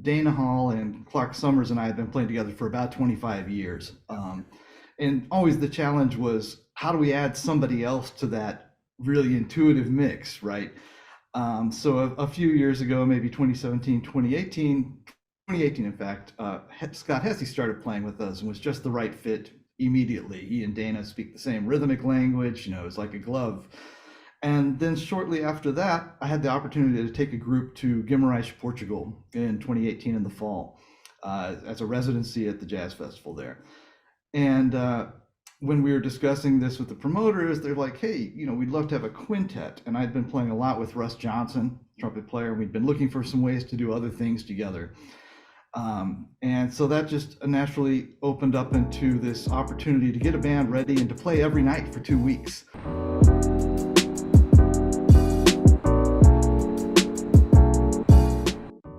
Dana Hall and Clark Summers and I have been playing together for about 25 years. And always the challenge was, how do we add somebody else to that really intuitive mix, right? So a few years ago, maybe 2017, 2018 in fact, Scott Hesse started playing with us and was just the right fit immediately. He and Dana speak the same rhythmic language, it's like a glove. And then shortly after that, I had the opportunity to take a group to Guimarães, Portugal in 2018 in the fall, as a residency at the Jazz Festival there. And when we were discussing this with the promoters, they're like, hey, we'd love to have a quintet. And I'd been playing a lot with Russ Johnson, trumpet player, and we'd been looking for some ways to do other things together. And so that just naturally opened up into this opportunity to get a band ready and to play every night for 2 weeks.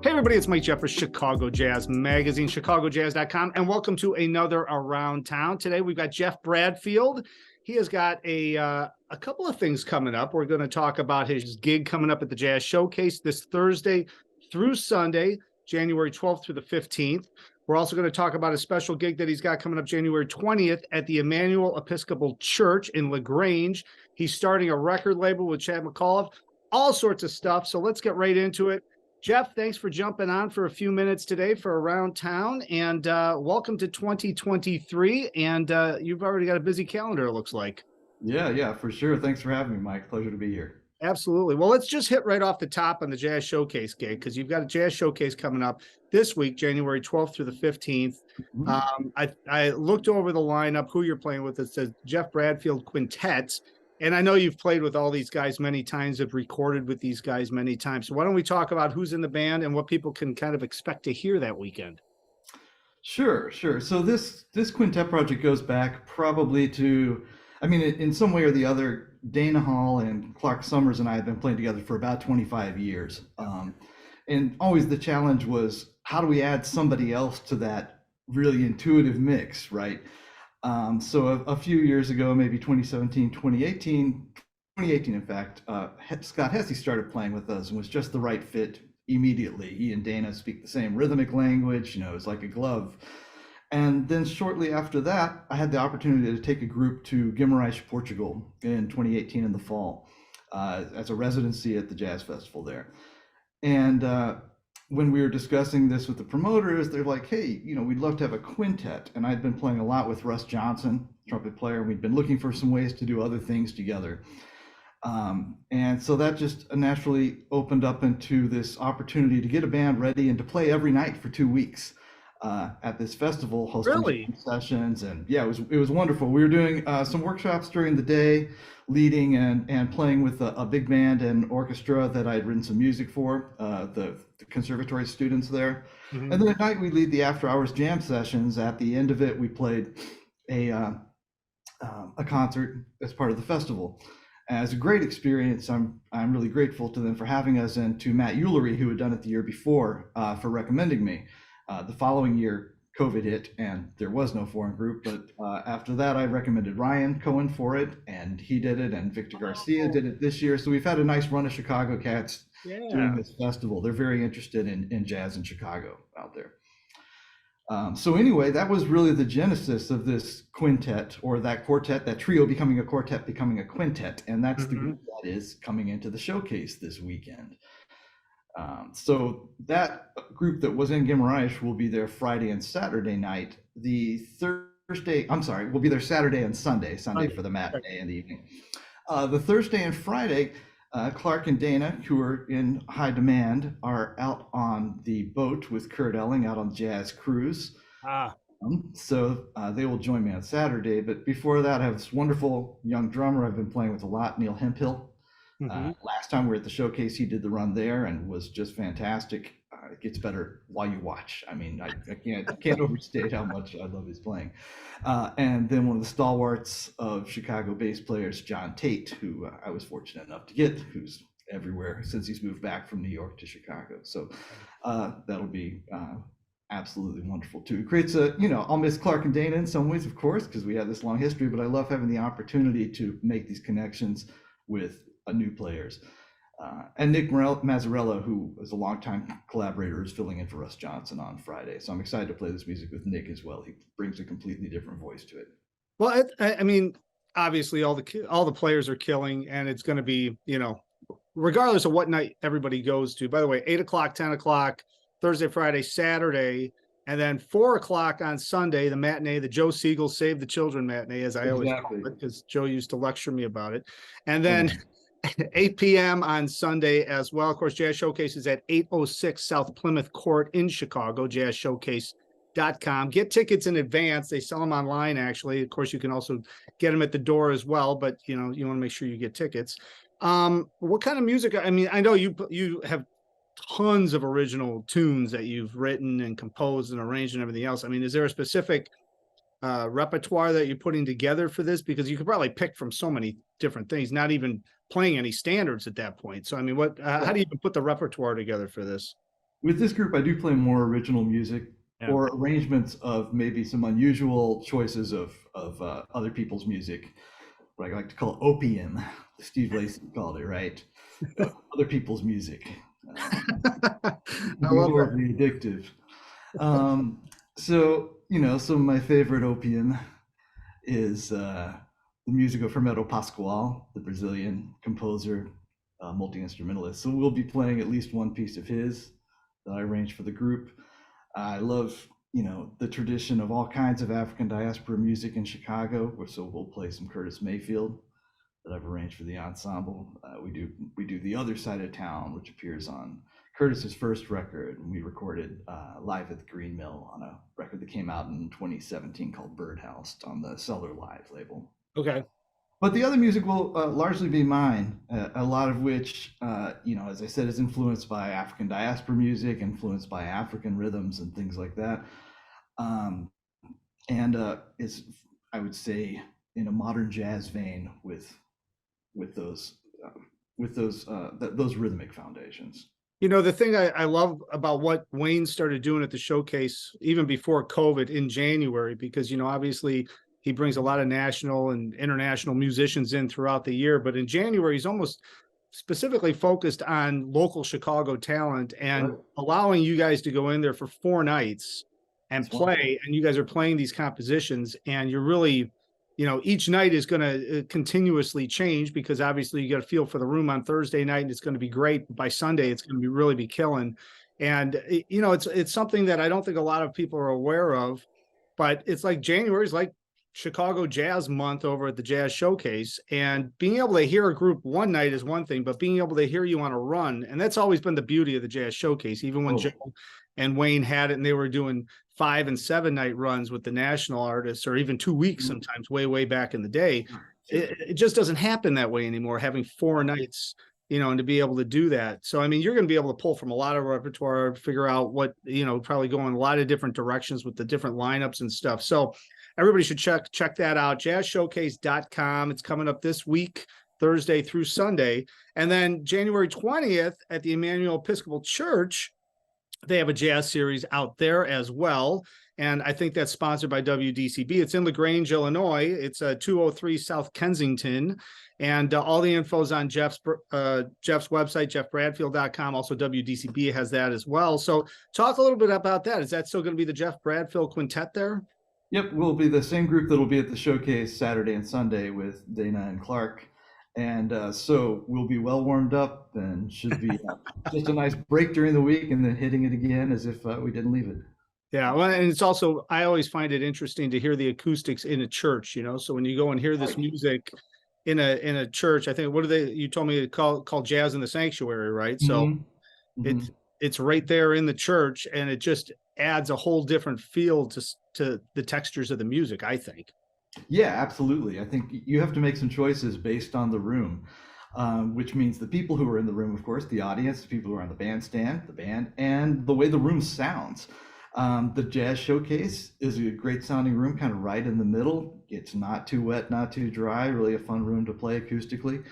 Hey everybody, it's Mike Geof for Chicago Jazz Magazine, chicagojazz.com, and welcome to another Around Town. Today we've got Geof Bradfield. He has got a couple of things coming up. We're going to talk about his gig coming up at the Jazz Showcase this Thursday through Sunday, January 12th through the 15th. We're also going to talk about a special gig that he's got coming up January 20th at the Emmanuel Episcopal Church in LaGrange. He's starting a record label with Chad McAuliffe, all sorts of stuff. So let's get right into it. Geof, thanks for jumping on for a few minutes today for Around Town, and welcome to 2023. And you've already got a busy calendar, it looks like. Yeah, for sure. Thanks for having me, Mike. Pleasure to be here. Absolutely. Well, let's just hit right off the top on the Jazz Showcase gig, because you've got a Jazz Showcase coming up this week, January 12th through the 15th. I looked over the lineup, who you're playing with. It says Geof Bradfield Quintet. And I know you've played with all these guys many times, have recorded with these guys many times. So why don't we talk about who's in the band and what people can kind of expect to hear that weekend? Sure. So this quintet project goes back probably to, in some way or the other, Dana Hall and Clark Summers and I have been playing together for about 25 years. And always the challenge was, how do we add somebody else to that really intuitive mix, right? So a few years ago, maybe 2017, 2018 in fact, Scott Hesse started playing with us and was just the right fit immediately. He and Dana speak the same rhythmic language, it's like a glove. And then shortly after that, I had the opportunity to take a group to Guimarães, Portugal in 2018 in the fall, as a residency at the Jazz Festival there. And when we were discussing this with the promoters, they're like, hey, we'd love to have a quintet. And I'd been playing a lot with Russ Johnson, trumpet player, and we'd been looking for some ways to do other things together. And so that just naturally opened up into this opportunity to get a band ready and to play every night for 2 weeks at this festival, hosting sessions. And yeah, it was wonderful. We were doing some workshops during the day, leading and playing with a big band and orchestra that I'd written some music for, the conservatory students there. And then at night we lead the after hours jam sessions. At the end of it, we played a concert as part of the festival. And it was a great experience. I'm really grateful to them for having us, and to Matt Eulery, who had done it the year before, for recommending me. The following year, COVID hit and there was no foreign group, but after that I recommended Ryan Cohen for it, and he did it, and Victor Garcia did it this year. So we've had a nice run of Chicago cats doing this festival. They're very interested in jazz in Chicago out there. So anyway, that was really the genesis of this quintet, or that quartet, that trio becoming a quartet, becoming a quintet. And that's the group that is coming into the showcase this weekend. So that group that was in Guimarães will be there Friday and Saturday night. We'll be there Saturday and Sunday for the matinee and the evening. The Thursday and Friday, Clark and Dana, who are in high demand, are out on the boat with Kurt Elling out on the Jazz Cruise. So they will join me on Saturday. But before that, I have this wonderful young drummer I've been playing with a lot, Neil Hemphill. Last time we were at the showcase, he did the run there and was just fantastic. It gets better while you watch. I can't overstate how much I love his playing. And then one of the stalwarts of Chicago bass players, John Tate, who I was fortunate enough to get, who's everywhere since he's moved back from New York to Chicago. So that'll be absolutely wonderful too. It creates I'll miss Clark and Dana in some ways, of course, because we have this long history, but I love having the opportunity to make these connections with new players. And Nick Mazzarella, who is a longtime collaborator, is filling in for Russ Johnson on Friday. So I'm excited to play this music with Nick as well. He brings a completely different voice to it. Well, I mean, obviously all the players are killing, and it's going to be, regardless of what night everybody goes to. By the way, 8 o'clock, 10 o'clock, Thursday, Friday, Saturday, and then 4 o'clock on Sunday, the matinee, the Joe Siegel Save the Children matinee, as I always call it, because Joe used to lecture me about it. And then 8 p.m. on Sunday as well. Of course, Jazz Showcase is at 806 South Plymouth Court in Chicago, jazzshowcase.com. Get tickets in advance. They sell them online, actually. Of course, you can also get them at the door as well, but you want to make sure you get tickets. What kind of music? I mean, I know you have tons of original tunes that you've written and composed and arranged and everything else. I mean, is there a specific repertoire that you're putting together for this? Because you could probably pick from so many different things, not even playing any standards at that point. So, I mean, how do you even put the repertoire together for this? With this group, I do play more original music or arrangements of maybe some unusual choices of other people's music. What I like to call opium. Steve Lacy called it, right? Other people's music. I love that. Addictive. So, some of my favorite opium is the music of Emmanuel Pascoal, the Brazilian composer, multi-instrumentalist. So we'll be playing at least one piece of his that I arranged for the group. I love, the tradition of all kinds of African diaspora music in Chicago. So we'll play some Curtis Mayfield that I've arranged for the ensemble. We do The Other Side of Town, which appears on Curtis's first record, and we recorded live at the Green Mill on a record that came out in 2017 called Birdhouse on the Cellar Live label. Okay. But the other music will largely be mine, a lot of which, as I said, is influenced by African diaspora music, influenced by African rhythms and things like that. And is, I would say, in a modern jazz vein with those rhythmic foundations. The thing I love about what Wayne started doing at the showcase, even before COVID in January, because, obviously he brings a lot of national and international musicians in throughout the year. But in January, he's almost specifically focused on local Chicago talent and allowing you guys to go in there for 4 nights and play. And you guys are playing these compositions, and you're really, each night is going to continuously change, because obviously you got to feel for the room on Thursday night and it's going to be great. By Sunday, it's going to really be killing. And, it's something that I don't think a lot of people are aware of, but it's like January is like Chicago Jazz Month over at the Jazz Showcase. And being able to hear a group one night is one thing, but being able to hear you on a run, and that's always been the beauty of the Jazz Showcase, even when Joe and Wayne had it and they were doing 5 and 7 night runs with the national artists, or even 2 weeks sometimes, way back in the day. It just doesn't happen that way anymore, having 4 nights, and to be able to do that. So, I mean, you're going to be able to pull from a lot of repertoire, figure out what, probably go in a lot of different directions with the different lineups and stuff. So everybody should check that out, jazzshowcase.com. It's coming up this week, Thursday through Sunday. And then January 20th at the Emmanuel Episcopal Church, they have a jazz series out there as well. And I think that's sponsored by WDCB. It's in LaGrange, Illinois. It's 203 South Kensington. And all the info is on Geof's website, geofbradfield.com. Also, WDCB has that as well. So talk a little bit about that. Is that still going to be the Geof Bradfield Quintet there? Yep, we'll be the same group that'll be at the showcase Saturday and Sunday with Dana and Clark. And so we'll be well warmed up, and should be just a nice break during the week and then hitting it again as if we didn't leave it. Yeah, well, and it's also, I always find it interesting to hear the acoustics in a church, so when you go and hear this music in a church, I think, you told me to call Jazz in the Sanctuary, right? So it's right there in the church, and it just adds a whole different feel to the textures of the music, I think. Yeah, absolutely. I think you have to make some choices based on the room, which means the people who are in the room, of course, the audience, the people who are on the bandstand, the band, and the way the room sounds. The Jazz Showcase is a great sounding room, kind of right in the middle. It's not too wet, not too dry, really a fun room to play acoustically.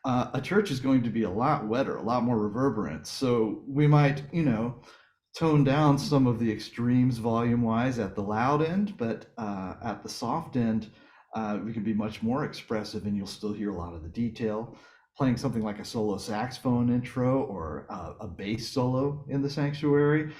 A church is going to be a lot wetter, a lot more reverberant. So we might, tone down some of the extremes volume-wise at the loud end, but at the soft end, we can be much more expressive, and you'll still hear a lot of the detail. playing something like a solo saxophone intro or a bass solo in the sanctuary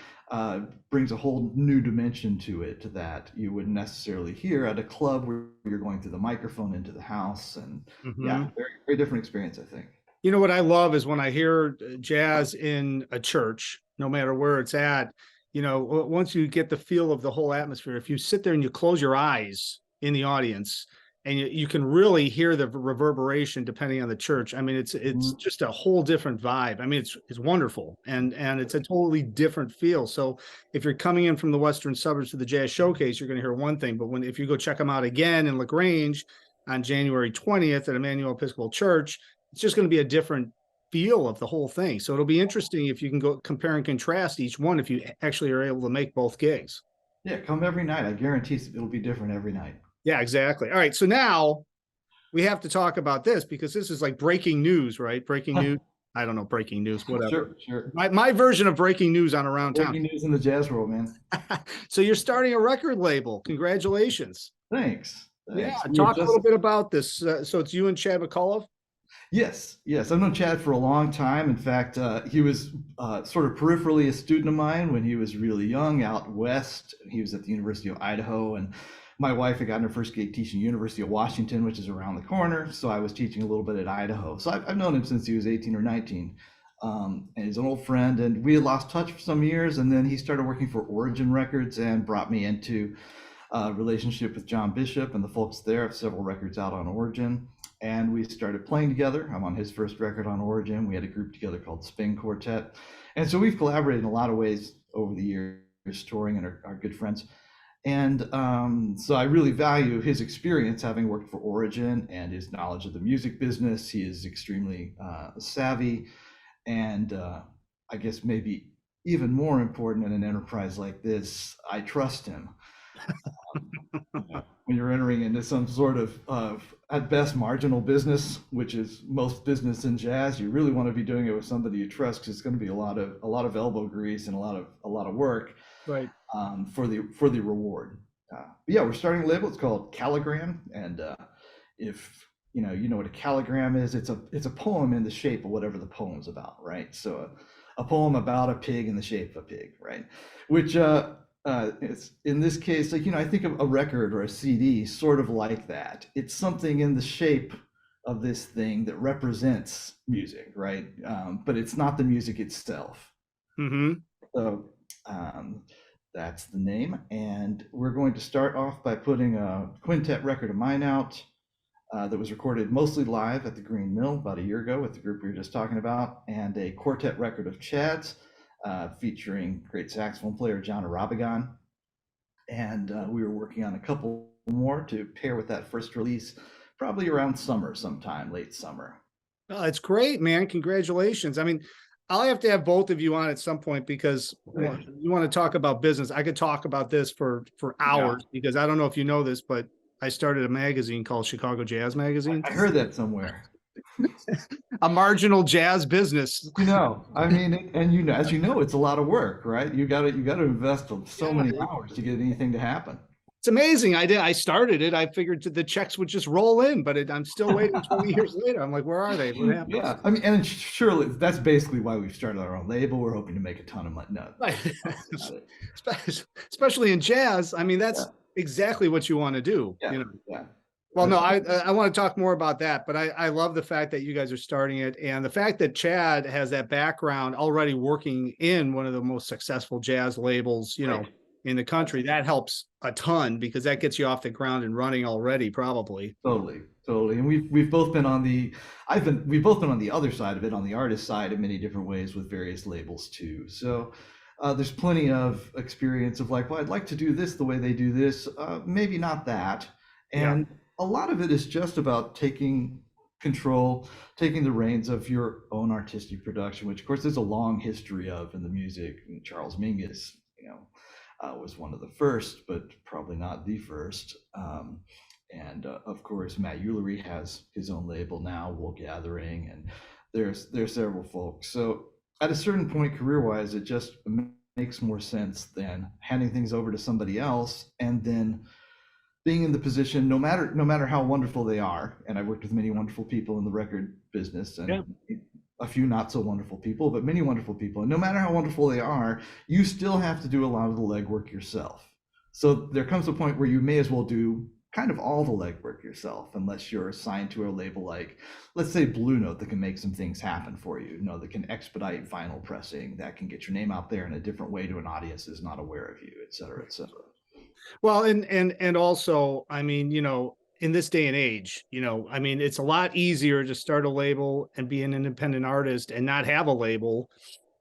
brings a whole new dimension to it that you wouldn't necessarily hear at a club where you're going through the microphone into the house. And yeah, Mhm. very, very different experience, I think. You know what I love is when I hear jazz in a church, no matter where it's at, once you get the feel of the whole atmosphere, if you sit there and you close your eyes in the audience and you can really hear the reverberation depending on the church. I mean, it's Mhm. just a whole different vibe. I mean, it's wonderful and it's a totally different feel. So if you're coming in from the western suburbs to the Jazz Showcase, you're going to hear one thing, but if you go check them out again in LaGrange on January 20th at Emmanuel Episcopal Church, it's just going to be a different feel of the whole thing. So it'll be interesting if you can go compare and contrast each one if you actually are able to make both gigs. Yeah, come every night. I guarantee it'll be different every night. Yeah, exactly. All right. So now we have to talk about this because this is like breaking news, right? Breaking news. I don't know, breaking news, whatever. Sure, sure. My version of breaking news on Around Town. Breaking news in the jazz world, man. So you're starting a record label. Congratulations. Thanks. Yeah. Thanks. Talk a little bit about this. So it's you and Chad McCullough? Yes, yes. I've known Chad for a long time. In fact, he was sort of peripherally a student of mine when he was really young out west. He was at the University of Idaho, and my wife had gotten her first gig teaching University of Washington, which is around the corner. So I was teaching a little bit at Idaho. So I've known him since he was 18 or 19. And he's an old friend, and we had lost touch for some years. And then he started working for Origin Records and brought me into a relationship with John Bishop and the folks there. I have several records out on Origin. And we started playing together. I'm on his first record on Origin. We had a group together called Spin Quartet. And so we've collaborated in a lot of ways over the years, touring, and are good friends. And so I really value his experience having worked for Origin and his knowledge of the music business. He is extremely savvy. And I guess maybe even more important in an enterprise like this, I trust him. When you're entering into some sort of at best marginal business, which is most business in jazz, you really want to be doing it with somebody you trust because it's going to be a lot of elbow grease and a lot of work Right. for the reward. Yeah, we're starting a label. It's called Calligram, and if you know what a calligram is, it's a poem in the shape of whatever the poem's about, right? So a poem about a pig in the shape of a pig, right? Which it's in this case, like, I think of a record or a CD sort of like that. It's something in the shape of this thing that represents music, right? But it's not the music itself. Mm-hmm. So that's the name. And we're going to start off by putting a quintet record of mine out that was recorded mostly live at the Green Mill about a year ago with the group we were just talking about, and a quartet record of Chad's featuring great saxophone player John Arabigan. And we were working on a couple more to pair with that first release, probably around summer sometime, late summer. Oh, it's great, man. Congratulations. I mean, I'll have to have both of you on at some point because you want to talk about business. I could talk about this for hours because I don't know if you know this, but I started a magazine called Chicago Jazz Magazine. I heard that somewhere. A marginal jazz business. I mean, and as you know, it's a lot of work, right? You got to invest so many hours to get anything to happen. It's amazing. I started it. I figured the checks would just roll in, but I'm still waiting 20 years later. I'm like, where are they? What happened? Yeah, I mean, and surely that's basically why we've started our own label. We're hoping to make a ton of money. No, right. Especially in jazz. I mean, that's exactly what you want to do. Yeah. Yeah. Well, no, I want to talk more about that, but I love the fact that you guys are starting it and the fact that Chad has that background already working in one of the most successful jazz labels, in the country. That helps a ton because that gets you off the ground and running already, probably. Totally. And we've both been on the other side of it, on the artist side in many different ways with various labels too. So there's plenty of experience of like, well, I'd like to do this the way they do this, maybe not that. And a lot of it is just about taking control, taking the reins of your own artistic production, which of course there's a long history of in the music. And Charles Mingus, was one of the first, but probably not the first. And of course, Matt Ulery has his own label now, Wool Gathering, and there's several folks. So at a certain point, career-wise, it just makes more sense than handing things over to somebody else and then being in the position, no matter how wonderful they are, and I worked with many wonderful people in the record business, and a few not so wonderful people, but many wonderful people. And no matter how wonderful they are, you still have to do a lot of the legwork yourself. So there comes a point where you may as well do kind of all the legwork yourself, unless you're assigned to a label like, let's say, Blue Note, that can make some things happen for you, that can expedite vinyl pressing, that can get your name out there in a different way to an audience that's not aware of you, et cetera, et cetera. Well, and also, I mean, in this day and age, I mean, it's a lot easier to start a label and be an independent artist and not have a label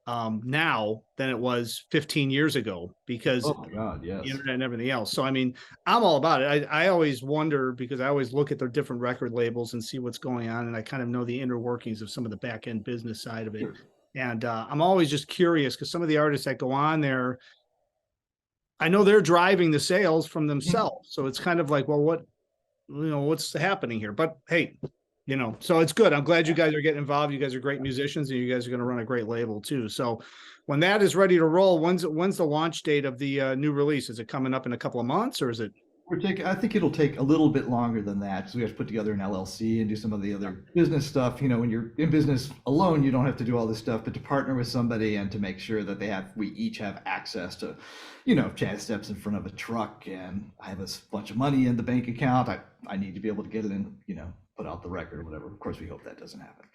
now than it was 15 years ago, because Oh my God, yes. the internet and everything else. So, I mean, I'm all about it. I always wonder, because I always look at their different record labels and see what's going on. And I kind of know the inner workings of some of the back end business side of it. Sure. And I'm always just curious, because some of the artists that go on there, I know they're driving the sales from themselves. So it's kind of like, well, what's happening here? But hey, so it's good. I'm glad you guys are getting involved. You guys are great musicians, and you guys are going to run a great label too. So when that is ready to roll, when's the launch date of the new release? Is it coming up in a couple of months, or is it? I think it'll take a little bit longer than that, because we have to put together an LLC and do some of the other business stuff. When you're in business alone, you don't have to do all this stuff, but to partner with somebody and to make sure that we each have access to, if Chad steps in front of a truck and I have a bunch of money in the bank account, I need to be able to get it in, put out the record or whatever. Of course, we hope that doesn't happen.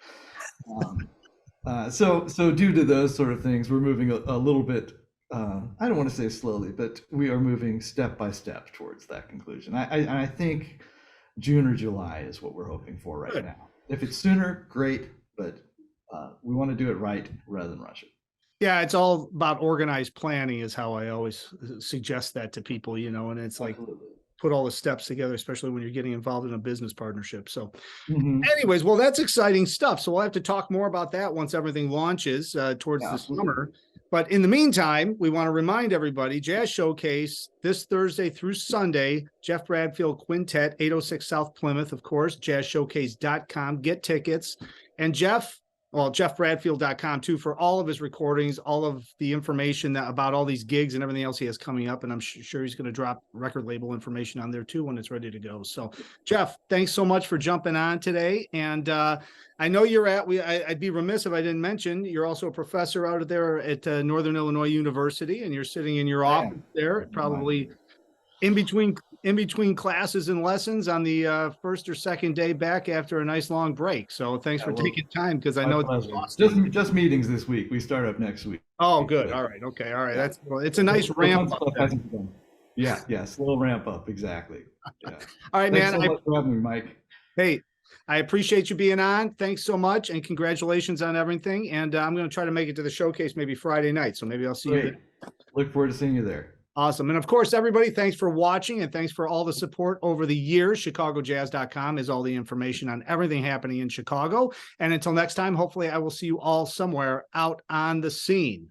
So due to those sort of things, we're moving a little bit, I don't want to say slowly, but we are moving step by step towards that conclusion. I think June or July is what we're hoping for right now. If it's sooner, great, but we want to do it right rather than rush it. Yeah, it's all about organized planning is how I always suggest that to people, and it's like, put all the steps together, especially when you're getting involved in a business partnership. So anyways, well, that's exciting stuff. So we'll have to talk more about that once everything launches towards the summer. But in the meantime, we want to remind everybody, Jazz Showcase this Thursday through Sunday, Geof Bradfield Quintet, 806 South Plymouth, of course, jazzshowcase.com. Get tickets. And JeofBradfield.com too, for all of his recordings, all of the information about all these gigs and everything else he has coming up. And I'm sure he's going to drop record label information on there too when it's ready to go. So Geof, thanks so much for jumping on today. And I know I'd be remiss if I didn't mention, you're also a professor out there at Northern Illinois University, and you're sitting in your office there, probably in between classes and lessons on the first or second day back after a nice long break. So thanks for taking time, because I know it's just meetings this week. We start up next week. Oh, good. All right. Okay. All right. It's a nice ramp up. Yeah. Slow ramp up. Exactly. Yeah. All right, Thanks man. so much for having me, Mike. Hey, I appreciate you being on. Thanks so much, and congratulations on everything. And I'm going to try to make it to the showcase maybe Friday night. So maybe I'll see you there. Look forward to seeing you there. Awesome. And of course, everybody, thanks for watching, and thanks for all the support over the years. ChicagoJazz.com is all the information on everything happening in Chicago. And until next time, hopefully I will see you all somewhere out on the scene.